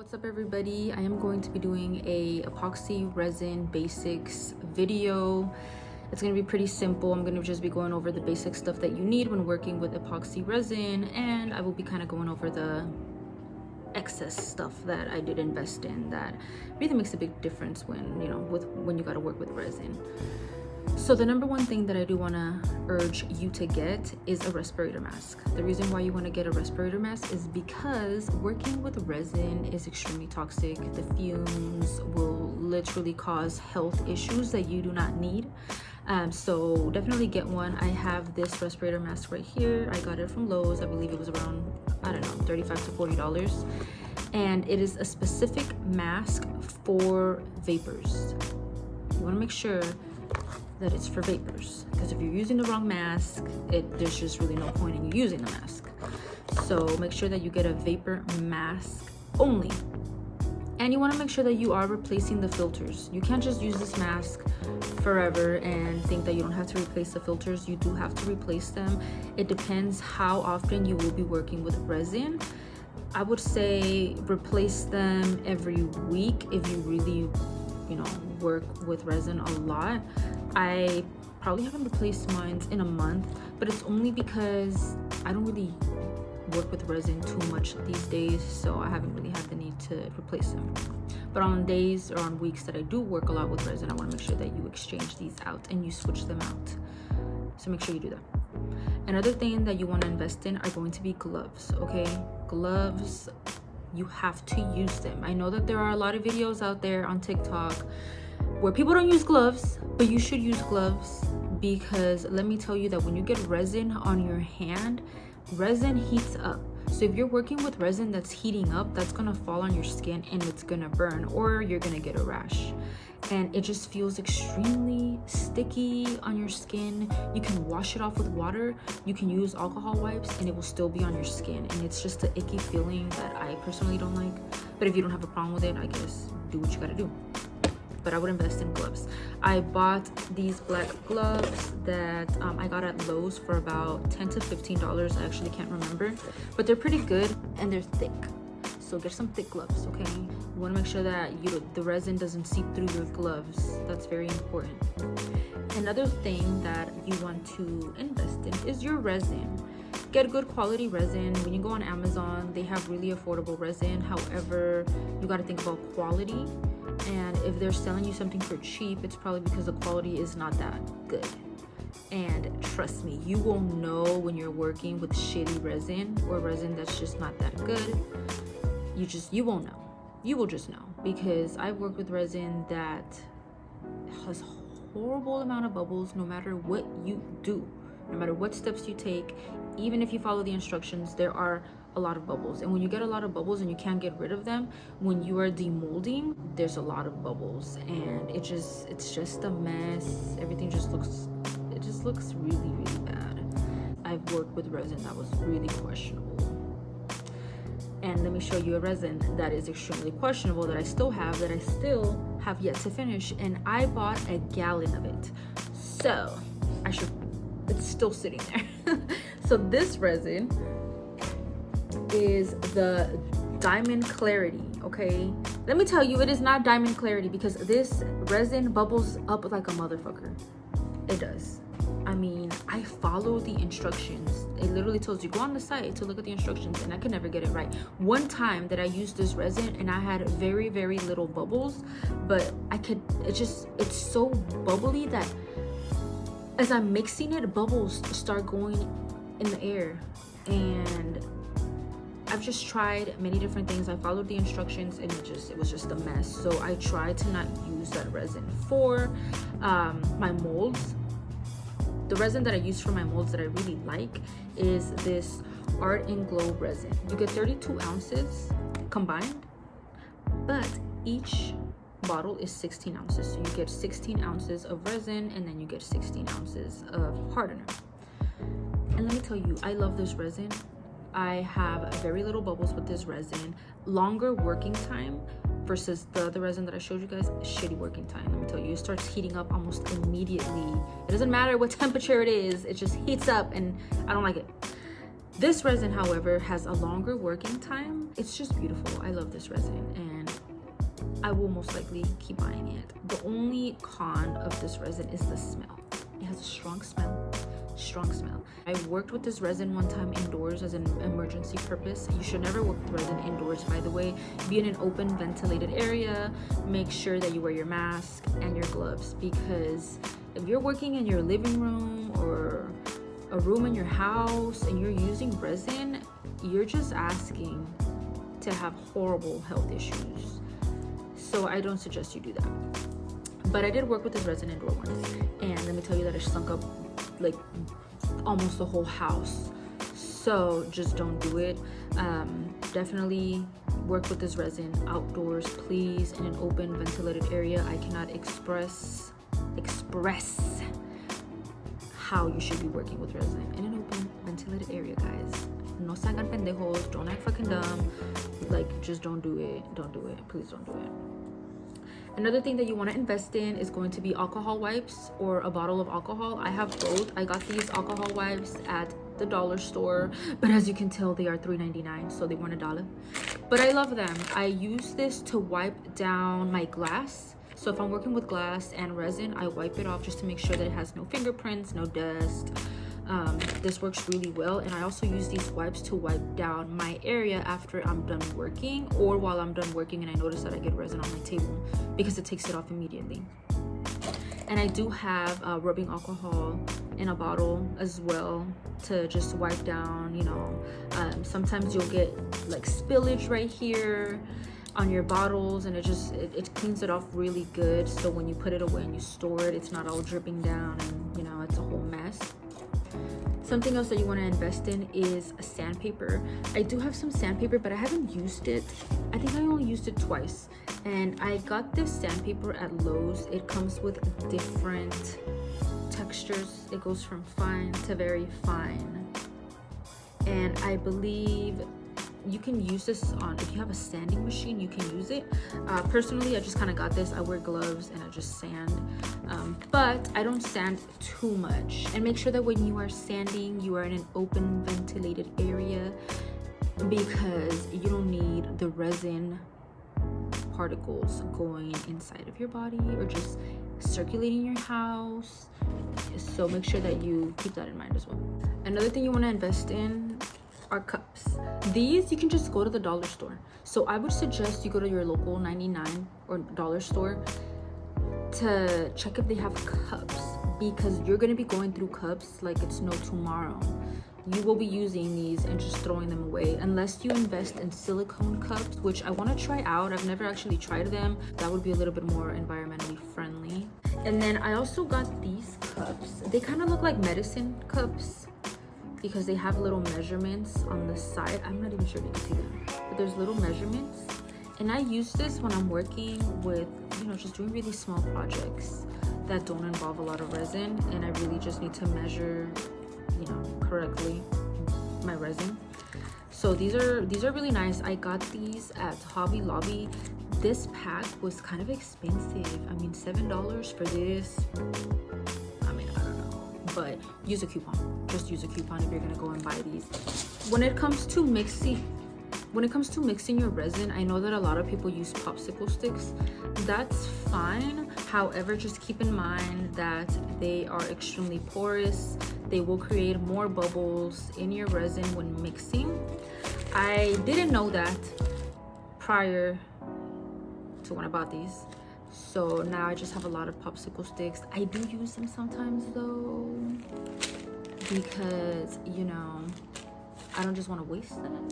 What's up everybody? I am going to be doing a epoxy resin basics video. It's going to be pretty simple. I'm going to just be going over the basic stuff that you need when working with epoxy resin, and I will be kind of going over the excess stuff that I did invest in that really makes a big difference when when you got to work with resin. So the number one thing that I do want to urge you to get is a respirator mask. The reason why you want to get a respirator mask is because working with resin is extremely toxic. The fumes will literally cause health issues that you do not need. So definitely get one. I have this respirator mask right here. I got it from Lowe's. I believe it was around, I don't know, $35 to $40. And it is a specific mask for vapors. You want to make sure that it's for vapors, because if you're using the wrong mask, there's just really no point in you using the mask. So make sure that you get a vapor mask only, and you want to make sure that you are replacing the filters. You can't just use this mask forever and think that you don't have to replace the filters. You do have to replace them. It depends how often you will be working with resin. I would say replace them every week if you really work with resin a lot. I probably haven't replaced mine in a month, but it's only because I don't really work with resin too much these days, so I haven't really had the need to replace them. But on days or on weeks that I do work a lot with resin, I want to make sure that you exchange these out and you switch them out. So make sure you do that. Another thing that you want to invest in are going to be gloves. Okay, gloves, you have to use them. I know that there are a lot of videos out there on TikTok where people don't use gloves, but you should use gloves, because let me tell you that when you get resin on your hand, resin heats up. So if you're working with resin that's heating up, that's gonna fall on your skin and it's gonna burn, or you're gonna get a rash. And it just feels extremely sticky on your skin. You can wash it off with water. You can use alcohol wipes and it will still be on your skin. And it's just an icky feeling that I personally don't like. But if you don't have a problem with it, I guess do what you gotta do. But I would invest in gloves. I bought these black gloves that I got at Lowe's for about $10 to $15. I actually can't remember, but they're pretty good and they're thick. So get some thick gloves, okay? You want to make sure that the resin doesn't seep through your gloves. That's very important. Another thing that you want to invest in is your resin. Get good quality resin. When you go on Amazon, they have really affordable resin. However, you got to think about quality. And if they're selling you something for cheap, it's probably because the quality is not that good. And trust me, you will know when you're working with shitty resin or resin that's just not that good. You won't know. You will just know, because I've worked with resin that has horrible amount of bubbles no matter what you do, no matter what steps you take. Even if you follow the instructions, there are a lot of bubbles. And when you get a lot of bubbles and you can't get rid of them, when you are demolding, there's a lot of bubbles, and it's just a mess. Everything just looks really, really bad. I've worked with resin that was really questionable. And let me show you a resin that is extremely questionable that I still have yet to finish, and I bought a gallon of it. So it's still sitting there. So this resin is the Diamond Clarity, okay? Let me tell you, it is not Diamond Clarity, because this resin bubbles up like a motherfucker. It does. I mean, I follow the instructions. It literally tells you go on the site to look at the instructions, and I could never get it right. One time that I used this resin and I had very, very little bubbles, but it's so bubbly that as I'm mixing it, bubbles start going in the air. And I've just tried many different things. I followed the instructions and it was just a mess. So I tried to not use that resin for my molds. The resin that I use for my molds that I really like is this Art and Glow resin. You get 32 ounces combined, but each bottle is 16 ounces. So you get 16 ounces of resin, and then you get 16 ounces of hardener. And let me tell you, I love this resin. I have very little bubbles with this resin. Longer working time versus the other resin that I showed you guys. Shitty working time. Let me tell you, it starts heating up almost immediately. It doesn't matter what temperature it is, it just heats up, and I don't like it. This resin, however, has a longer working time. It's just beautiful. I love this resin and I will most likely keep buying it. The only con of this resin is the smell. It has a strong smell. I worked with this resin one time indoors as an emergency purpose. You should never work with resin indoors, by the way. Be in an open ventilated area. Make sure that you wear your mask and your gloves, because if you're working in your living room or a room in your house and you're using resin, you're just asking to have horrible health issues. So I don't suggest you do that. But I did work with this resin indoor once, and let me tell you that it stunk up like almost the whole house. So just don't do it. Definitely work with this resin outdoors, please, in an open ventilated area. I cannot express how you should be working with resin in an open ventilated area, guys. No se hagan pendejos, don't act fucking dumb. Like, just don't do it. Please don't do it. Another thing that you want to invest in is going to be alcohol wipes or a bottle of alcohol. I have both. I got these alcohol wipes at the dollar store, but as you can tell, they are $3.99, so they weren't $1. But I love them. I use this to wipe down my glass. So if I'm working with glass and resin, I wipe it off just to make sure that it has no fingerprints, no dust. This works really well. And I also use these wipes to wipe down my area after I'm done working, or while I'm done working and I notice that I get resin on my table, because it takes it off immediately. And I do have rubbing alcohol in a bottle as well to just wipe down, you know. Sometimes you'll get like spillage right here on your bottles, and it cleans it off really good. So when you put it away and you store it, it's not all dripping down and, you know, it's a whole mess. Something else that you want to invest in is a sandpaper. I do have some sandpaper, but I haven't used it. I think I only used it twice. And I got this sandpaper at Lowe's. It comes with different textures. It goes from fine to very fine. And I believe you can use this on, if you have a sanding machine, you can use it. Personally, I just kind of got this. I wear gloves and I just sand. But I don't sand too much. And make sure that when you are sanding, you are in an open ventilated area, because you don't need the resin particles going inside of your body or just circulating your house. So make sure that you keep that in mind as well. Another thing you want to invest in are cups. These you can just go to the dollar store. So I would suggest you go to your local 99 or dollar store to check if they have cups, because you're going to be going through cups like it's no tomorrow. You will be using these and just throwing them away, unless you invest in silicone cups, which I want to try out. I've never actually tried them. That would be a little bit more environmentally friendly. And then I also got these cups. They kind of look like medicine cups because they have little measurements on the side. I'm not even sure if you can see them, but there's little measurements. And I use this when I'm working with, you know, just doing really small projects that don't involve a lot of resin, and I really just need to measure, you know, correctly my resin. So these are really nice. I got these at Hobby Lobby. This pack was kind of expensive. I mean, $7 for this. I mean, I don't know, but use a coupon. Just use a coupon if you're gonna go and buy these. When it comes to mixing your resin, I know that a lot of people use popsicle sticks. That's fine. However, just keep in mind that they are extremely porous. They will create more bubbles in your resin when mixing. I didn't know that prior to when I bought these. So now I just have a lot of popsicle sticks. I do use them sometimes though, because, you know, I don't just want to waste them.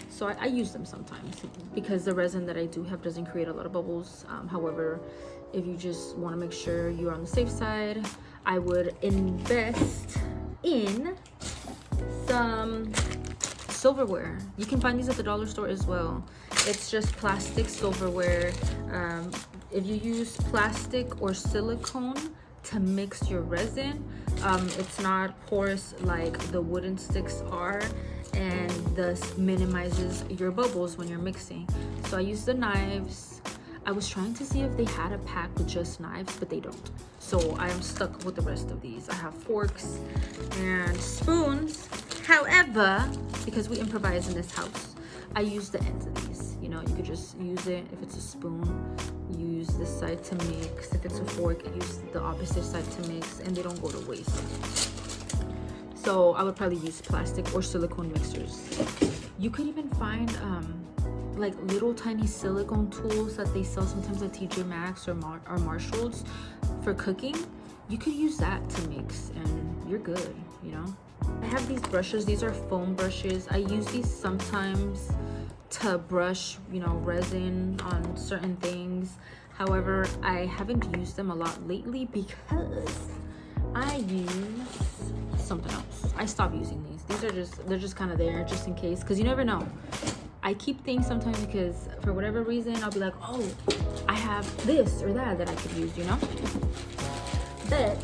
So I use them sometimes because the resin that I do have doesn't create a lot of bubbles. However, if you just want to make sure you're on the safe side, I would invest in some silverware. You can find these at the dollar store as well. It's just plastic silverware. If you use plastic or silicone to mix your resin, it's not porous like the wooden sticks are, and thus minimizes your bubbles when you're mixing. So I use the knives. I was trying to see if they had a pack with just knives, but they don't. So I am stuck with the rest of these. I have forks and spoons. However, because we improvise in this house, I use the ends of these. You know, you could just use it. If it's a spoon, use this side to mix. If it's a fork, use the opposite side to mix, and they don't go to waste. So I would probably use plastic or silicone mixers. You could even find like little tiny silicone tools that they sell sometimes at TJ Maxx or Marshall's for cooking. You could use that to mix and you're good, you know. I have these brushes. These are foam brushes. I use these sometimes to brush, you know, resin on certain things. However, I haven't used them a lot lately because I use something else. I stopped using these. They're just kind of there just in case, because you never know. I keep things sometimes because for whatever reason I'll be like, oh, I have this or that I could use, you know. But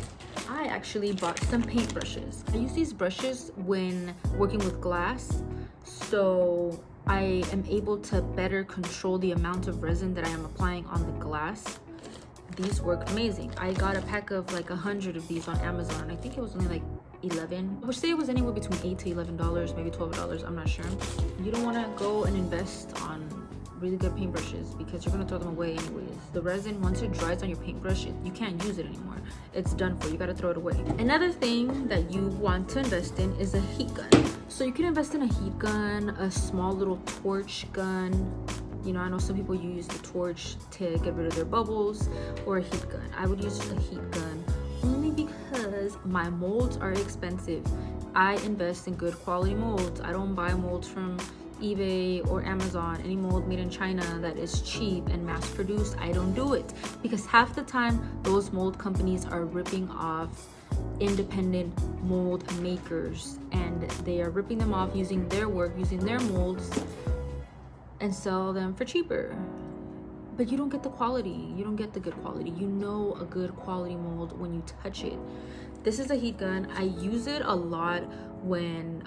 I actually bought some paint brushes. I use these brushes when working with glass, so I am able to better control the amount of resin that I am applying on the glass. These work amazing. I got a pack of like 100 of these on Amazon. I think it was only like 11. I would say it was anywhere between $8 to $11, maybe $12. I'm not sure. You don't want to go and invest on really good paintbrushes because you're going to throw them away anyways. The resin, once it dries on your paintbrush, you can't use it anymore. It's done for. You got to throw it away. Another thing that you want to invest in is a heat gun. So you can invest in a heat gun, a small little torch gun. You know, I know some people use the torch to get rid of their bubbles, or a heat gun. I would use a heat gun only because my molds are expensive. I invest in good quality molds. I don't buy molds from eBay or Amazon. Any mold made in China that is cheap and mass produced, I don't do it, because half the time those mold companies are ripping off independent mold makers, and they are ripping them off using their work, using their molds, and sell them for cheaper. But you don't get the quality. You don't get the good quality. You know a good quality mold when you touch it. This is a heat gun. I use it a lot when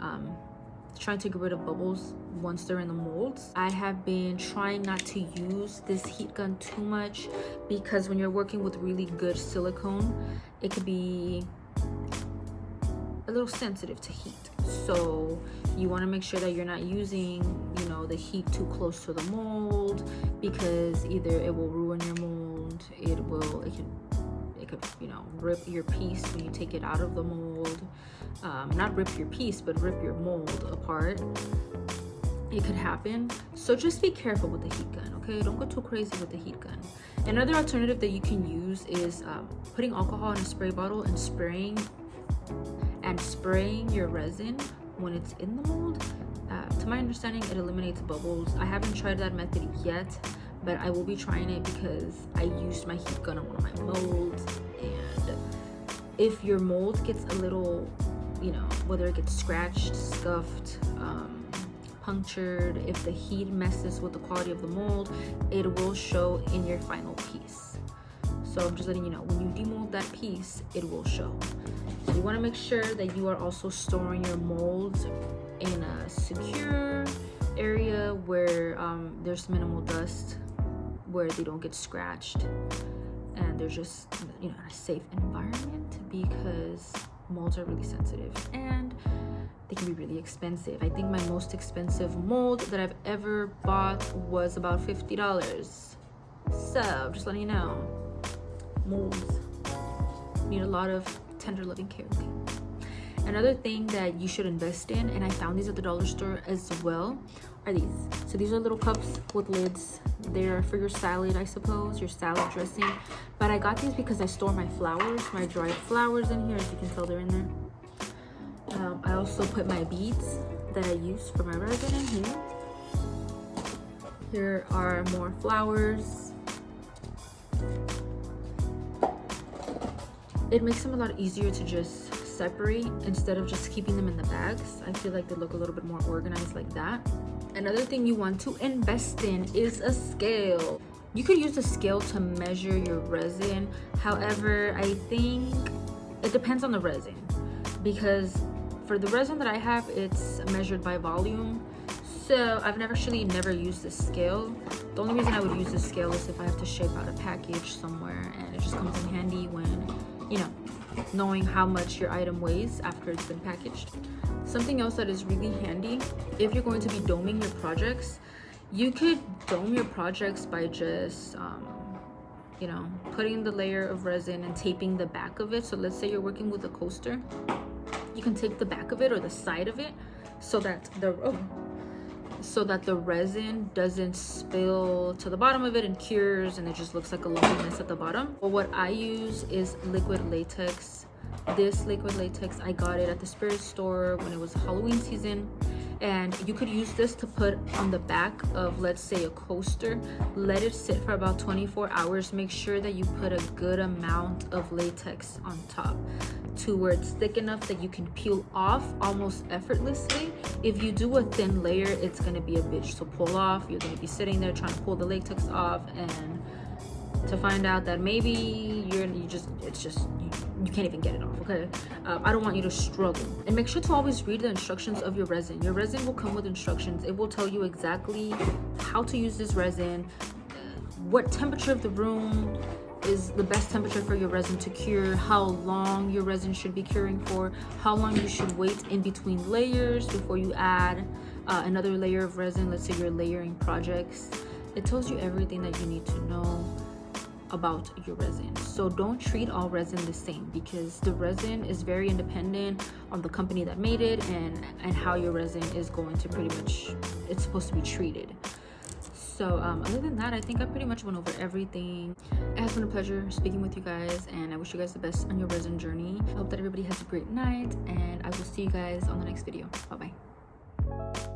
trying to get rid of bubbles once they're in the molds. I have been trying not to use this heat gun too much because when you're working with really good silicone, it could be a little sensitive to heat. So you want to make sure that you're not using, you know, the heat too close to the mold, because either it will ruin your mold, it could, you know, rip your piece when you take it out of the mold. Not rip your piece, but rip your mold apart. It could happen. So just be careful with the heat gun, okay? Don't go too crazy with the heat gun. Another alternative that you can use is putting alcohol in a spray bottle and spraying your resin when it's in the mold. To my understanding, it eliminates bubbles. I haven't tried that method yet, but I will be trying it because I used my heat gun on one of my molds, and if your mold gets a little, you know, whether it gets scratched, scuffed, punctured, if the heat messes with the quality of the mold, it will show in your final piece. So I'm just letting you know, when you demold that piece, it will show. So you want to make sure that you are also storing your molds in a secure area where there's minimal dust, where they don't get scratched, and they're just, you know, in a safe environment, because molds are really sensitive and they can be really expensive. I think my most expensive mold that I've ever bought was about $50. So I'm just letting you know, molds need a lot of tender loving care. Another thing that you should invest in, and I found these at the dollar store as well, are these. So these are little cups with lids. They're for your salad, I suppose, your salad dressing. But I got these because I store my flowers, my dried flowers in here. As you can tell, they're in there. I also put my beads that I use for my resin in here. Here are more flowers. It makes them a lot easier to just separate instead of just keeping them in the bags. I feel like they look a little bit more organized like that. Another thing you want to invest in is a scale. You could use a scale to measure your resin. However, I think it depends on the resin, because for the resin that I have, it's measured by volume. So I've never used this scale. The only reason I would use this scale is if I have to shape out a package somewhere, and it just comes in handy when, you know, knowing how much your item weighs after it's been packaged. Something else that is really handy, if you're going to be doming your projects, you could dome your projects by just you know, putting the layer of resin and taping the back of it. So let's say you're working with a coaster, you can take the back of it or the side of it so that the resin doesn't spill to the bottom of it and cures and it just looks like a lumpy mess at the bottom. But what I use is liquid latex. This liquid latex, I got it at the spirit store when it was Halloween season, and you could use this to put on the back of, let's say, a coaster. Let it sit for about 24 hours. Make sure that you put a good amount of latex on top to where it's thick enough that you can peel off almost effortlessly. If you do a thin layer, it's gonna be a bitch to pull off. You're gonna be sitting there trying to pull the latex off and to find out that maybe you can't even get it off. Okay, I don't want you to struggle. And make sure to always read the instructions of your resin. Your resin will come with instructions. It will tell you exactly how to use this resin, what temperature of the room is the best temperature for your resin to cure, how long your resin should be curing for, how long you should wait in between layers before you add another layer of resin. Let's say you're layering projects. It tells you everything that you need to know about your resin. So don't treat all resin the same, because the resin is very independent on the company that made it and how your resin is going to pretty much, it's supposed to be treated. So other than that, I think I pretty much went over everything. It has been a pleasure speaking with you guys, and I wish you guys the best on your resin journey. I hope that everybody has a great night, and I will see you guys on the next video. Bye bye.